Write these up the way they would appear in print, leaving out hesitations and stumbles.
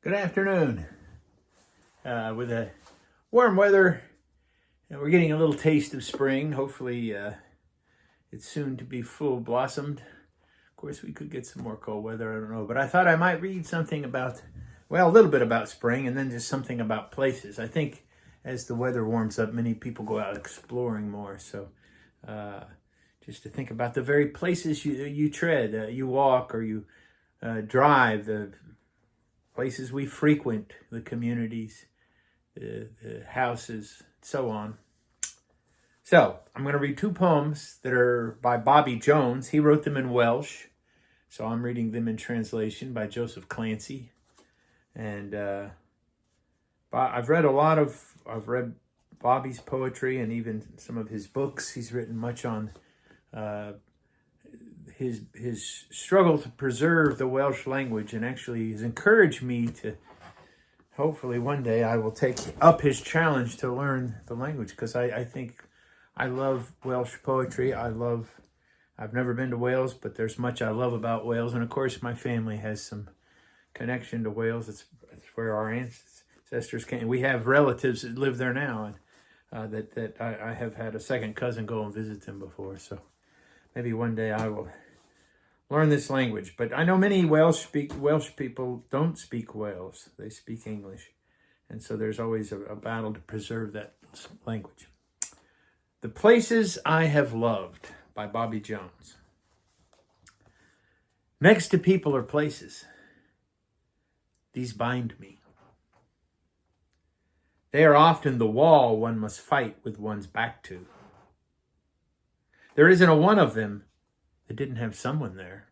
Good afternoon. With the warm weather, and we're getting a little taste of spring. Hopefully, it's soon to be full blossomed. Of course, we could get some more cold weather. I don't know, but I thought I might read something about, a little bit about spring, and then just something about places. I think as the weather warms up, many people go out exploring more. So, just to think about the very places you tread, you walk, or you drive, the places we frequent, the communities, the houses, so on. So I'm going to read two poems that are by Bobi Jones. He wrote them in Welsh, so I'm reading them in translation by Clancy. And I've read Bobi's poetry and even some of his books. He's written much on his struggle to preserve the Welsh language, and actually has encouraged me to, hopefully one day I will take up his challenge to learn the language, because I think I love Welsh poetry. I've never been to Wales, but there's much I love about Wales. And of course, my family has some connection to Wales. It's where our ancestors came. We have relatives that live there now, and that I have had a second cousin go and visit them before. So maybe one day I will learn this language. But I know many Welsh people don't speak Wales. They speak English. And so there's always a battle to preserve that language. The Places I Have Loved by Bobi Jones. Next to people are places. These bind me. They are often the wall one must fight with one's back to. There isn't a one of them that didn't have someone there.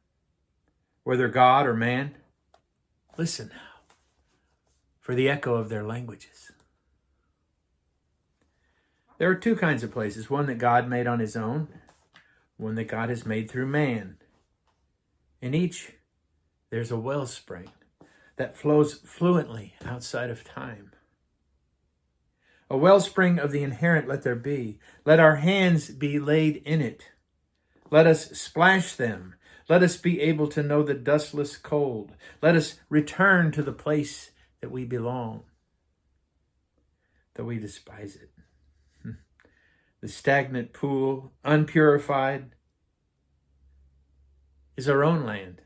Whether God or man, listen now for the echo of their languages. There are two kinds of places, one that God made on his own, one that God has made through man. In each, there's a wellspring that flows fluently outside of time. A wellspring of the inherent let there be. Let our hands be laid in it. Let us splash them. Let us be able to know the dustless cold. Let us return to the place that we belong, though we despise it. The stagnant pool, unpurified, is our own land.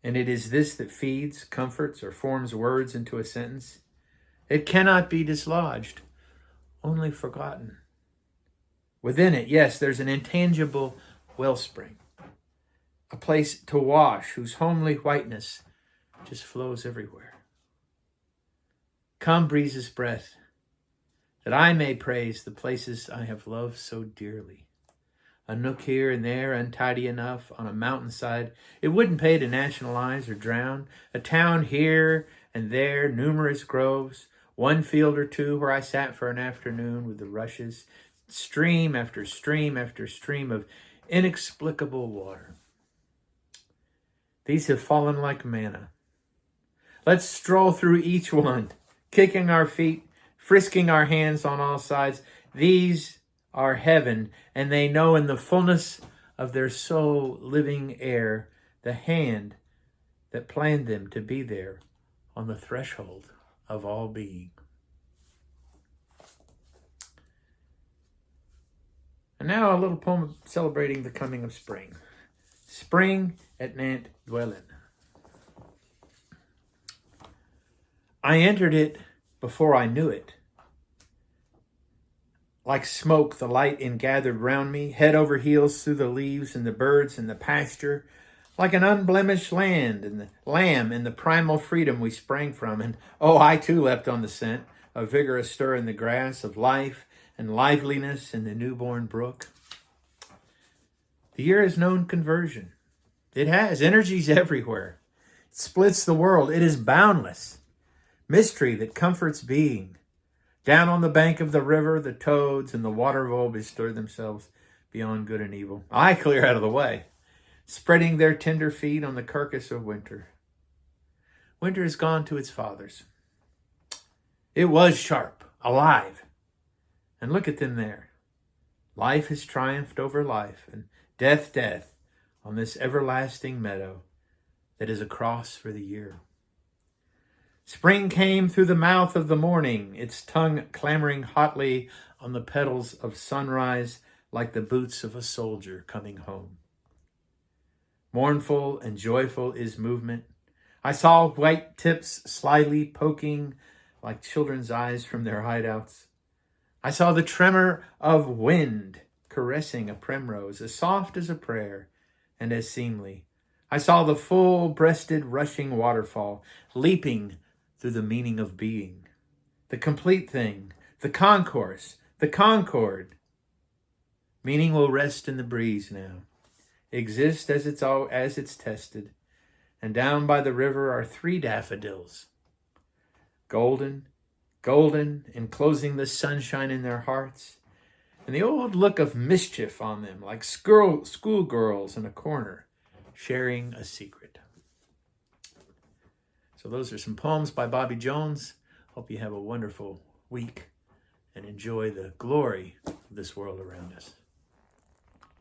And it is this that feeds, comforts, or forms words into a sentence. It cannot be dislodged, only forgotten. Within it, yes, there's an intangible wellspring, a place to wash whose homely whiteness just flows everywhere. Come, breeze's breath, that I may praise the places I have loved so dearly. A nook here and there, untidy enough, on a mountainside, it wouldn't pay to nationalize or drown. A town here and there, numerous groves, one field or two where I sat for an afternoon with the rushes, stream after stream after stream of inexplicable water. These have fallen like manna. Let's stroll through each one, kicking our feet, frisking our hands on all sides. These are heaven, and they know in the fullness of their soul living air the hand that planned them to be there on the threshold of all being. And now a little poem celebrating the coming of spring. Spring at Nant Dwellin. I entered it before I knew it. Like smoke, the light ingathered round me, head over heels through the leaves and the birds and the pasture, like an unblemished land and the lamb in the primal freedom we sprang from. And oh, I too leapt on the scent, a vigorous stir in the grass of life and liveliness in the newborn brook. The year has known conversion. It has. Energy's everywhere. It splits the world. It is boundless. Mystery that comforts being. Down on the bank of the river, the toads and the water vole bestir themselves beyond good and evil. I clear out of the way, spreading their tender feet on the carcass of winter. Winter has gone to its fathers. It was sharp, alive. And look at them there. Life has triumphed over life, and death on this everlasting meadow that is a cross for the year. Spring came through the mouth of the morning, its tongue clamoring hotly on the petals of sunrise like the boots of a soldier coming home. Mournful and joyful is movement. I saw white tips slyly poking like children's eyes from their hideouts. I saw the tremor of wind caressing a primrose, as soft as a prayer and as seemly. I saw the full-breasted rushing waterfall, leaping through the meaning of being. The complete thing, the concourse, the concord. Meaning will rest in the breeze now, exist as it's tested. And down by the river are 3 daffodils, golden, enclosing the sunshine in their hearts, and the old look of mischief on them, like schoolgirls in a corner, sharing a secret. So those are some poems by Bobi Jones. Hope you have a wonderful week and enjoy the glory of this world around us.